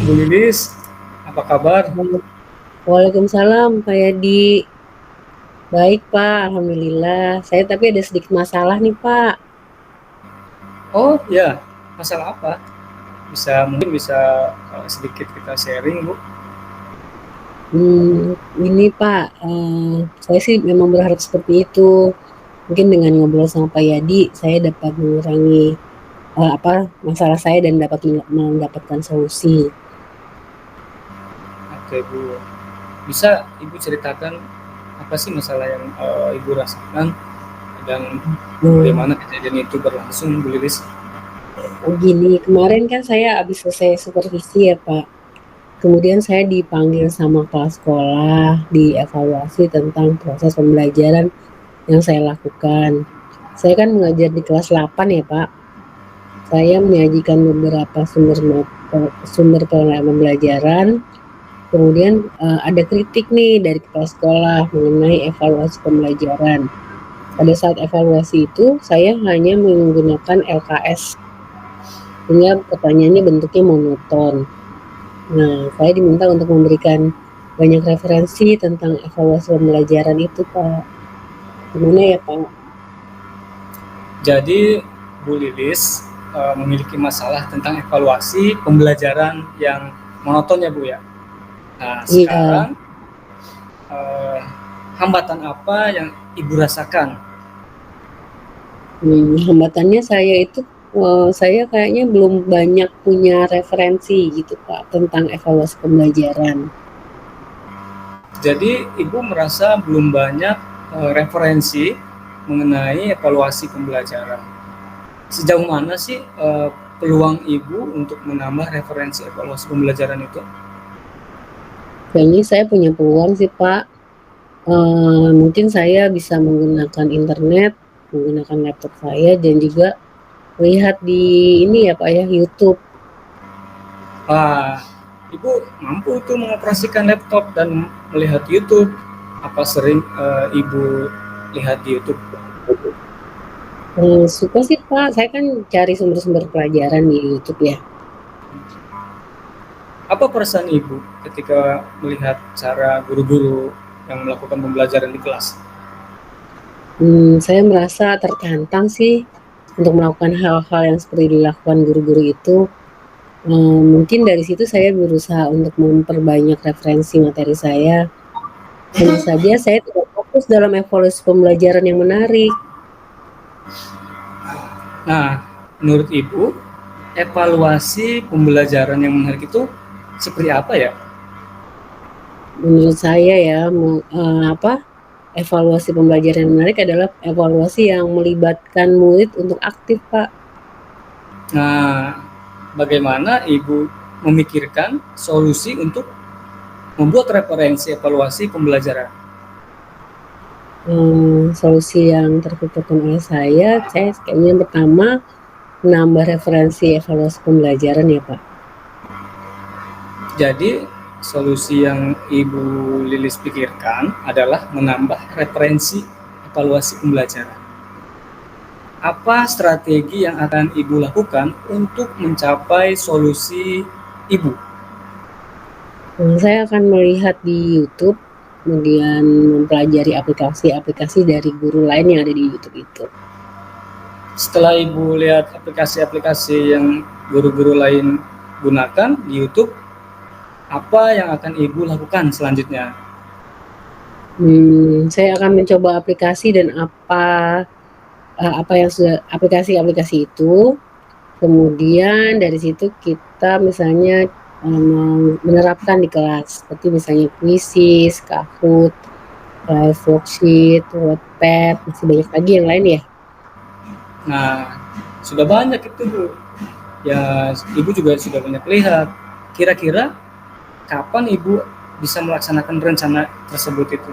Bu Lilis, apa kabar? Waalaikumsalam, Pak Yadi. Baik, Pak. Alhamdulillah. Saya tapi ada sedikit masalah nih, Pak. Oh ya, masalah apa? Mungkin bisa sedikit kita sharing, Bu. Ini Pak, saya sih memang berharap seperti itu. Mungkin dengan ngobrol sama Pak Yadi, saya dapat mengurangi masalah saya dan dapat mendapatkan solusi. Oke, Bu. Bisa Ibu ceritakan apa sih masalah yang Ibu rasakan dan Hmm, bagaimana kejadian itu berlangsung, Bu Lilis? Gini, kemarin kan saya habis selesai supervisi ya, Pak. Kemudian saya dipanggil sama kepala sekolah, dievaluasi tentang proses pembelajaran yang saya lakukan. Saya kan mengajar di kelas 8 ya, Pak. Saya menyajikan beberapa sumber pembelajaran. Kemudian ada kritik nih dari kepala sekolah mengenai evaluasi pembelajaran. Pada saat evaluasi itu, saya hanya menggunakan LKS, sehingga pertanyaannya bentuknya monoton. Nah, saya diminta untuk memberikan banyak referensi tentang evaluasi pembelajaran itu, Pak. Gimana ya, Pak? Jadi, Bu Lilis memiliki masalah tentang evaluasi pembelajaran yang monoton ya, Bu ya. Nah, Iya, sekarang eh, hambatan apa yang Ibu rasakan? hambatannya saya kayaknya belum banyak punya referensi gitu, Pak, tentang evaluasi pembelajaran. Jadi Ibu merasa belum banyak referensi mengenai evaluasi pembelajaran. Sejauh mana sih peluang Ibu untuk menambah referensi evaluasi pembelajaran itu? Kayaknya saya punya peluang sih, Pak. Mungkin saya bisa menggunakan internet, menggunakan laptop saya dan juga lihat di ini ya, Pak ya, YouTube. Ah, Ibu mampu tuh mengoperasikan laptop dan melihat YouTube. Apa sering Ibu lihat di YouTube? Suka sih, Pak. Saya kan cari sumber-sumber pelajaran di YouTube ya. Apa perasaan Ibu ketika melihat cara guru-guru yang melakukan pembelajaran di kelas? Saya merasa tertantang sih untuk melakukan hal-hal yang seperti dilakukan guru-guru itu. Mungkin dari situ saya berusaha untuk memperbanyak referensi materi saya. Hanya saja saya tidak fokus dalam evaluasi pembelajaran yang menarik. Nah, menurut Ibu, evaluasi pembelajaran yang menarik itu seperti apa ya? Menurut saya ya, evaluasi pembelajaran yang menarik adalah evaluasi yang melibatkan murid untuk aktif, Pak. Nah, bagaimana Ibu memikirkan solusi untuk membuat referensi evaluasi pembelajaran? Solusi yang terpikirkan oleh saya kayaknya yang pertama menambah referensi evaluasi pembelajaran ya, Pak. Jadi, solusi yang Ibu Lilis pikirkan adalah menambah referensi evaluasi pembelajaran. Apa strategi yang akan Ibu lakukan untuk mencapai solusi Ibu? Saya akan melihat di YouTube, kemudian mempelajari aplikasi-aplikasi dari guru lain yang ada di YouTube itu. Setelah Ibu lihat aplikasi-aplikasi yang guru-guru lain gunakan di YouTube, apa yang akan Ibu lakukan selanjutnya? Saya akan mencoba aplikasi dan apa yang sudah aplikasi-aplikasi itu. Kemudian dari situ kita misalnya menerapkan di kelas, seperti misalnya Quizzes, Kahoot, Live Worksheet, Wattpad, masih banyak lagi yang lain ya. Nah, sudah banyak itu, Bu. Ya, Ibu juga sudah banyak lihat. Kira-kira kapan Ibu bisa melaksanakan rencana tersebut itu?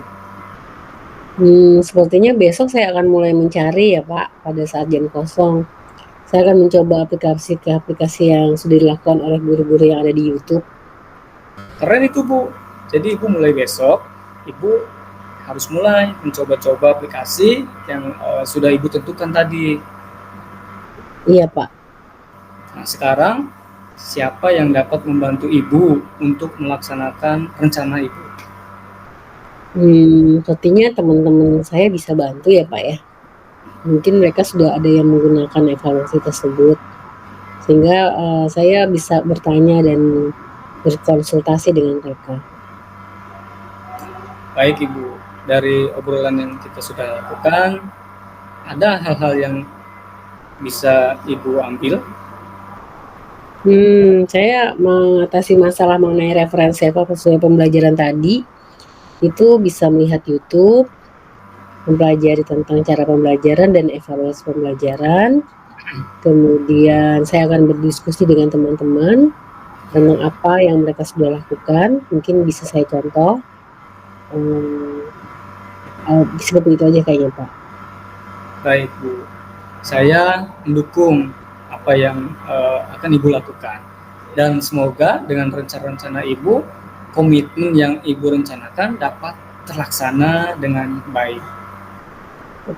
Sepertinya besok saya akan mulai mencari ya Pak, pada saat jam kosong. Saya akan mencoba aplikasi ke aplikasi yang sudah dilakukan oleh guru-guru yang ada di YouTube. Keren itu, Bu. Jadi Ibu mulai besok, Ibu harus mulai mencoba-coba aplikasi yang sudah Ibu tentukan tadi. Iya Pak. Nah, sekarang siapa yang dapat membantu Ibu untuk melaksanakan rencana Ibu? Sepertinya teman-teman saya bisa bantu ya Pak ya. Mungkin mereka sudah ada yang menggunakan evaluasi tersebut, sehingga saya bisa bertanya dan berkonsultasi dengan mereka. Baik Ibu, dari obrolan yang kita sudah lakukan, ada hal-hal yang bisa Ibu ambil? Saya mengatasi masalah mengenai referensi evaluasi pembelajaran tadi, itu bisa melihat YouTube, mempelajari tentang cara pembelajaran dan evaluasi pembelajaran. Kemudian saya akan berdiskusi dengan teman-teman tentang apa yang mereka sudah lakukan, mungkin bisa saya contoh. Seperti itu aja kayaknya Pak. Baik Bu, saya mendukung apa yang akan Ibu lakukan. Dan semoga dengan rencana-rencana Ibu, komitmen yang Ibu rencanakan dapat terlaksana dengan baik.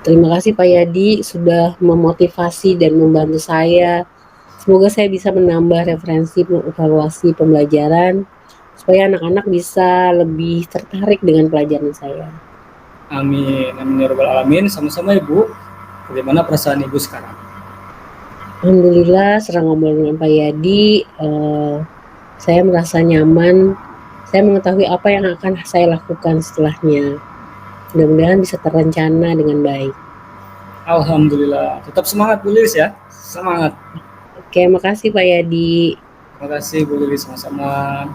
Terima kasih Pak Yadi sudah memotivasi dan membantu saya. Semoga saya bisa menambah referensi evaluasi pembelajaran supaya anak-anak bisa lebih tertarik dengan pelajaran saya. Amin, amin ya rabbal alamin. Sama-sama Ibu. Bagaimana perasaan Ibu sekarang? Alhamdulillah, setelah ngobrol dengan Pak Yadi, saya merasa nyaman. Saya mengetahui apa yang akan saya lakukan setelahnya. Mudah-mudahan bisa terencana dengan baik. Alhamdulillah. Tetap semangat Bu Lilis ya. Semangat. Oke, makasih Pak Yadi. Terima kasih Bu Lilis, sama-sama.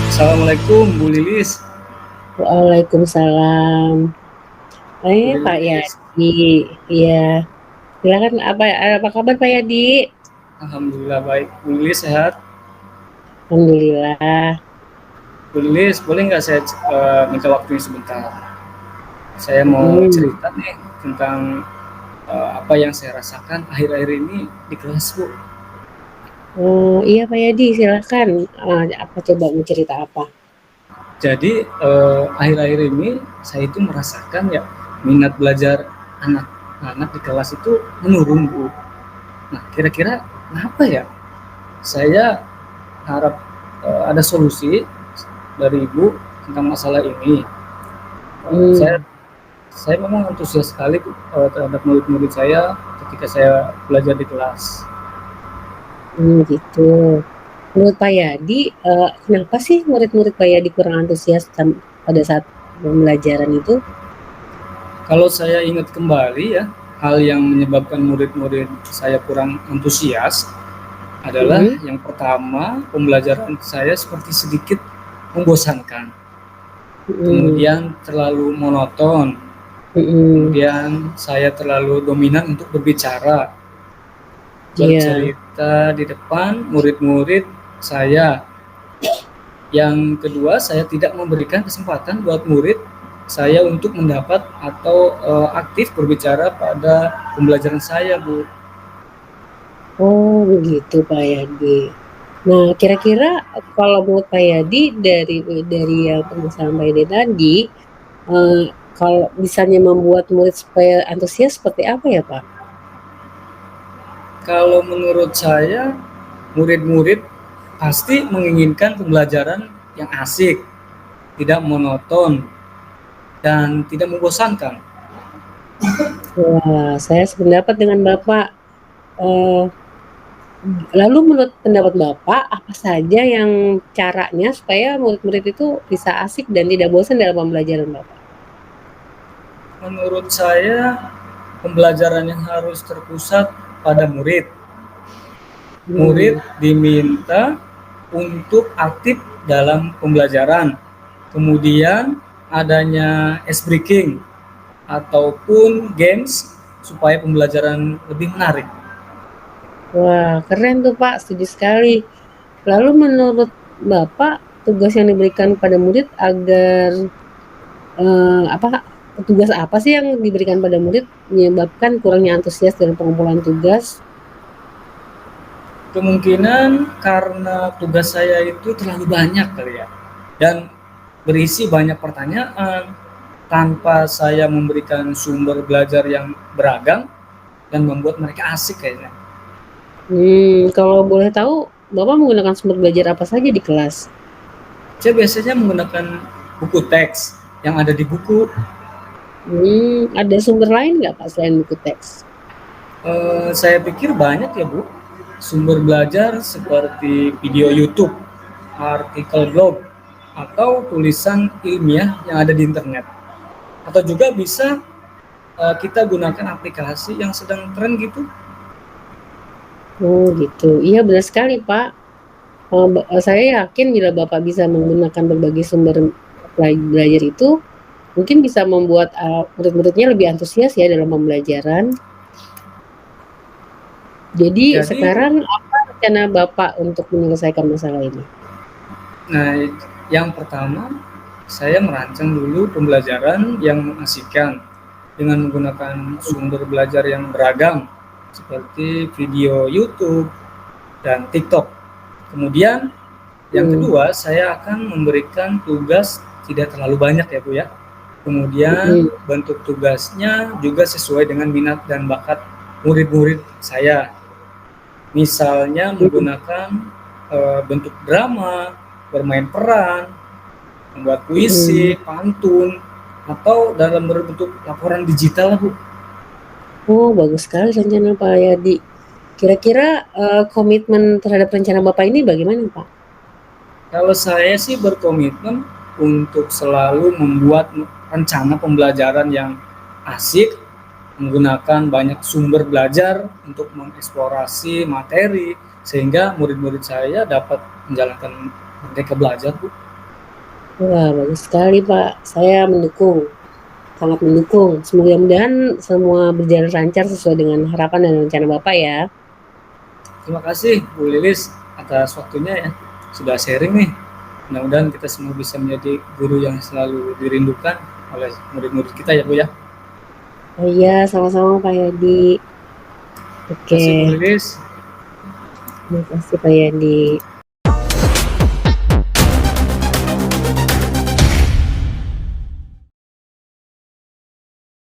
Assalamualaikum Bu Lilis. Waalaikumsalam. Pak Yadi, iya. Silakan apa kabar Pak Yadi? Alhamdulillah baik. Bu Lilis sehat? Alhamdulillah. Bu Lilis, boleh nggak saya minta waktunya sebentar? Saya mau cerita nih tentang apa yang saya rasakan akhir-akhir ini di kelas Bu. Oh iya Pak Yadi, silakan. Apa coba mau cerita apa? Jadi akhir-akhir ini saya itu merasakan ya minat belajar anak-anak di kelas itu menurun Bu. Nah kira-kira kenapa ya? Saya harap ada solusi dari Ibu tentang masalah ini. Saya memang antusias sekali terhadap murid-murid saya ketika saya belajar di kelas. Gitu. Menurut Pak Yadi, kenapa sih murid-murid Pak Yadi kurang antusias pada saat pembelajaran itu? Kalau saya ingat kembali ya, hal yang menyebabkan murid-murid saya kurang antusias adalah yang pertama, pembelajaran saya seperti sedikit membosankan. Kemudian terlalu monoton. Kemudian saya terlalu dominan untuk berbicara. Bercerita di depan murid-murid saya. Yang kedua, saya tidak memberikan kesempatan buat murid saya untuk mendapat atau aktif berbicara pada pembelajaran saya, Bu. Oh, begitu Pak Yadi. Nah, kira-kira kalau menurut Pak Yadi dari yang permasalahan Pak Yadi tadi, kalau misalnya membuat murid supaya antusias seperti apa ya Pak? Kalau menurut saya, murid-murid pasti menginginkan pembelajaran yang asik, tidak monoton, dan tidak membosankan. Wah, saya sependapat dengan Bapak. Lalu menurut pendapat Bapak, apa saja yang caranya supaya murid-murid itu bisa asik dan tidak bosan dalam pembelajaran Bapak? Menurut saya, pembelajaran yang harus terpusat pada murid. Murid diminta untuk aktif dalam pembelajaran. Kemudian adanya ice breaking ataupun games supaya pembelajaran lebih menarik. Wah, keren tuh Pak, setuju sekali. Lalu menurut Bapak, tugas yang diberikan pada murid agar tugas apa sih yang diberikan pada murid menyebabkan kurangnya antusias dalam pengumpulan tugas? Kemungkinan karena tugas saya itu terlalu banyak kali ya, dan berisi banyak pertanyaan, tanpa saya memberikan sumber belajar yang beragam dan membuat mereka asik kayaknya. Kalau boleh tahu, Bapak menggunakan sumber belajar apa saja di kelas? Saya biasanya menggunakan buku teks yang ada di buku. Ada sumber lain nggak Pak selain buku teks? Saya pikir banyak ya Bu, sumber belajar seperti video YouTube, artikel blog, atau tulisan ilmiah yang ada di internet. Atau juga bisa kita gunakan aplikasi yang sedang tren gitu. Oh gitu, iya benar sekali Pak. Saya yakin bila Bapak bisa menggunakan berbagai sumber belajar itu, mungkin bisa membuat murid-muridnya lebih antusias ya dalam pembelajaran. Jadi Jadi, sekarang apa rencana Bapak untuk menyelesaikan masalah ini? nah yang pertama saya merancang dulu pembelajaran yang mengasihkan dengan menggunakan sumber belajar yang beragam seperti video YouTube dan TikTok. Kemudian yang kedua, saya akan memberikan tugas tidak terlalu banyak ya Bu ya. Kemudian bentuk tugasnya juga sesuai dengan minat dan bakat murid-murid saya. Misalnya menggunakan bentuk drama, bermain peran, membuat puisi, pantun, atau dalam bentuk laporan digital Bu. Oh, bagus sekali rencana Pak Yadi. Kira-kira komitmen terhadap rencana Bapak ini bagaimana Pak? Kalau saya sih berkomitmen untuk selalu membuat rencana pembelajaran yang asik, menggunakan banyak sumber belajar untuk mengeksplorasi materi, sehingga murid-murid saya dapat menjalankan mereka belajar, Bu. Wah, bagus sekali Pak. Saya mendukung, sangat mendukung. Semoga-mogahan semua berjalan lancar sesuai dengan harapan dan rencana Bapak ya. Terima kasih Bu Lilis atas waktunya ya. Sudah sharing nih. Mudah-mudahan kita semua bisa menjadi guru yang selalu dirindukan oleh murid-murid kita ya Bu ya. Oh iya, sama-sama Pak Yadi. Oke. Terima kasih Bu Lilis. Terima kasih Pak Yadi.